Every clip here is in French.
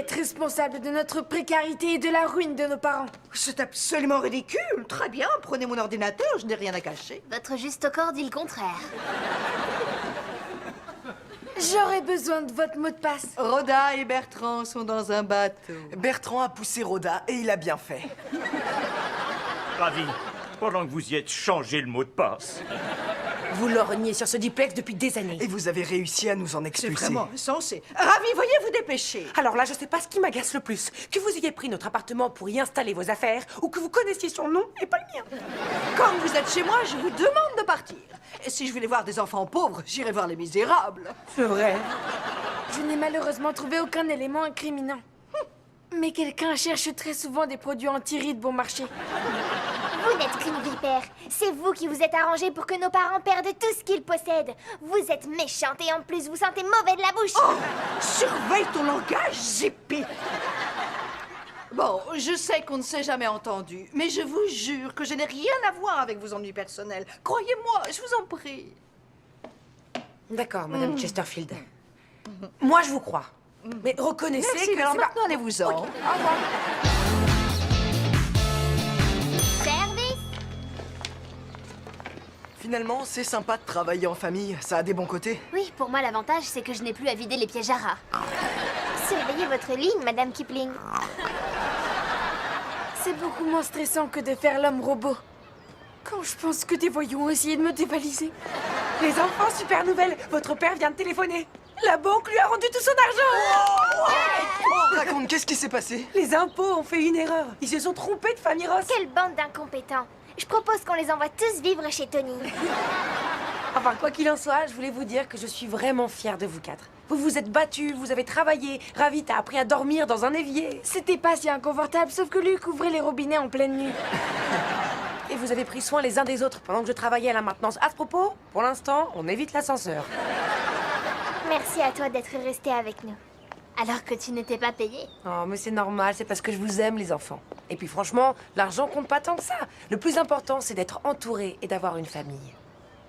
être responsable de notre précarité et de la ruine de nos parents. C'est absolument ridicule. Très bien, prenez mon ordinateur, je n'ai rien à cacher. Votre juste corps dit le contraire. J'aurais besoin de votre mot de passe. Rhoda et Bertrand sont dans un bateau. Bertrand a poussé Rhoda et il a bien fait. Ravi. Pendant que vous y êtes, changez le mot de passe. Vous lorgnez sur ce duplex depuis des années. Et vous avez réussi à nous en C'est expulser. vraiment insensé. Ravi, veuillez vous dépêcher. Alors là, je sais pas ce qui m'agace le plus. Que vous ayez pris notre appartement pour y installer vos affaires, ou que vous connaissiez son nom et pas le mien. Comme vous êtes chez moi, je vous demande de partir. Et si je voulais voir des enfants pauvres, j'irais voir les misérables. C'est vrai. Je n'ai malheureusement trouvé aucun élément incriminant. Mais quelqu'un cherche très souvent des produits anti-rides bon marché. Vous n'êtes qu'une vipère. C'est vous qui vous êtes arrangé pour que nos parents perdent tout ce qu'ils possèdent. Vous êtes méchante et en plus vous sentez mauvais de la bouche. Oh, surveille ton langage, Zippy. Bon, je sais qu'on ne s'est jamais entendu, mais je vous jure que je n'ai rien à voir avec vos ennuis personnels. Croyez-moi, je vous en prie. D'accord, Madame Chesterfield. Moi, je vous crois. Mais reconnaissez Merci, que... alors c'est pas- maintenant allez-vous-en. Ok, au revoir. Service. Finalement, c'est sympa de travailler en famille. Ça a des bons côtés. Oui, pour moi l'avantage c'est que je n'ai plus à vider les pièges à rats. Surveillez votre ligne, Madame Kipling. C'est beaucoup moins stressant que de faire l'homme robot. Quand je pense que des voyous ont essayé de me dévaliser. Les enfants, super nouvelle. Votre père vient de téléphoner. La banque lui a rendu tout son argent. Oh, raconte, qu'est-ce qui s'est passé? Les impôts ont fait une erreur. Ils se sont trompés de famille Ross. Quelle bande d'incompétents. Je propose qu'on les envoie tous vivre chez Tony. Enfin, quoi qu'il en soit, je voulais vous dire que je suis vraiment fière de vous quatre. Vous vous êtes battus, vous avez travaillé. Ravi, t'as appris à dormir dans un évier. C'était pas si inconfortable, sauf que Luc ouvrait les robinets en pleine nuit. Et vous avez pris soin les uns des autres pendant que je travaillais à la maintenance. À ce propos, pour l'instant, on évite l'ascenseur. Merci à toi d'être resté avec nous. Alors que tu n'étais pas payé. Oh, mais c'est normal, c'est parce que je vous aime, les enfants. Et puis franchement, l'argent compte pas tant que ça. Le plus important, c'est d'être entouré et d'avoir une famille.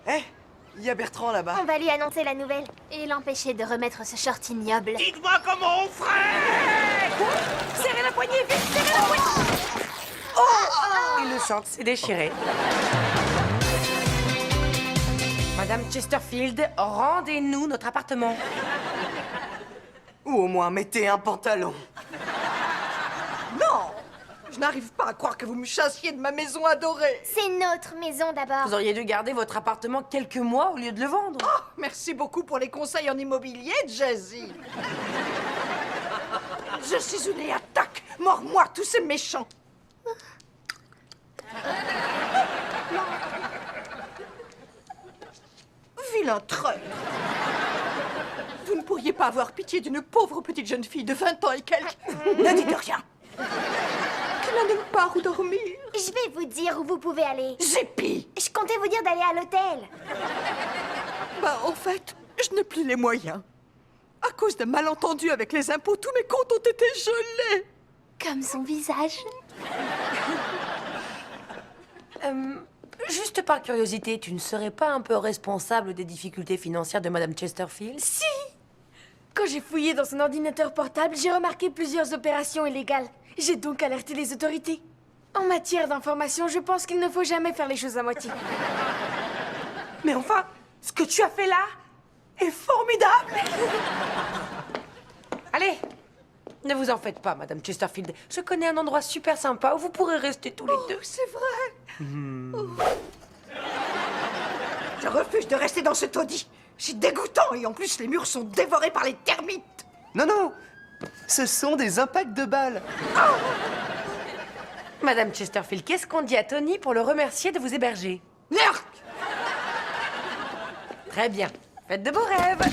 Eh, il y a Bertrand là-bas. On va lui annoncer la nouvelle et l'empêcher de remettre ce short ignoble. Dites-moi comment on ferait. Serrez la poignée, vite, serrez la poignée. Oh, et le short s'est déchiré. Madame Chesterfield, rendez-nous notre appartement. Ou au moins, mettez un pantalon. Non, je n'arrive pas à croire que vous me chassiez de ma maison adorée. C'est notre maison d'abord. Vous auriez dû garder votre appartement quelques mois au lieu de le vendre. Oh, merci beaucoup pour les conseils en immobilier, Jazzy. Je suis une attaque. Mors-moi, tous ces méchants. Vilain traître. Vous ne pourriez pas avoir pitié d'une pauvre petite jeune fille de 20 ans et quelques. Ne dites rien. Qui n'a nulle part où dormir. Je vais vous dire où vous pouvez aller. Zippy. Je comptais vous dire d'aller à l'hôtel. Bah, en fait, je n'ai plus les moyens. À cause d'un malentendu avec les impôts, tous mes comptes ont été gelés. Comme son visage. Juste par curiosité, tu ne serais pas un peu responsable des difficultés financières de Madame Chesterfield? Si! Quand j'ai fouillé dans son ordinateur portable, j'ai remarqué plusieurs opérations illégales. J'ai donc alerté les autorités. En matière d'information, je pense qu'il ne faut jamais faire les choses à moitié. Mais enfin, ce que tu as fait là est formidable. Allez, ne vous en faites pas, Madame Chesterfield. Je connais un endroit super sympa où vous pourrez rester tous les deux. C'est vrai. Oh. Je refuse de rester dans ce taudis. C'est dégoûtant et en plus les murs sont dévorés par les termites. Non, non, ce sont des impacts de balles. Madame Chesterfield, qu'est-ce qu'on dit à Tony pour le remercier de vous héberger? Merde. Très bien. Faites de beaux rêves.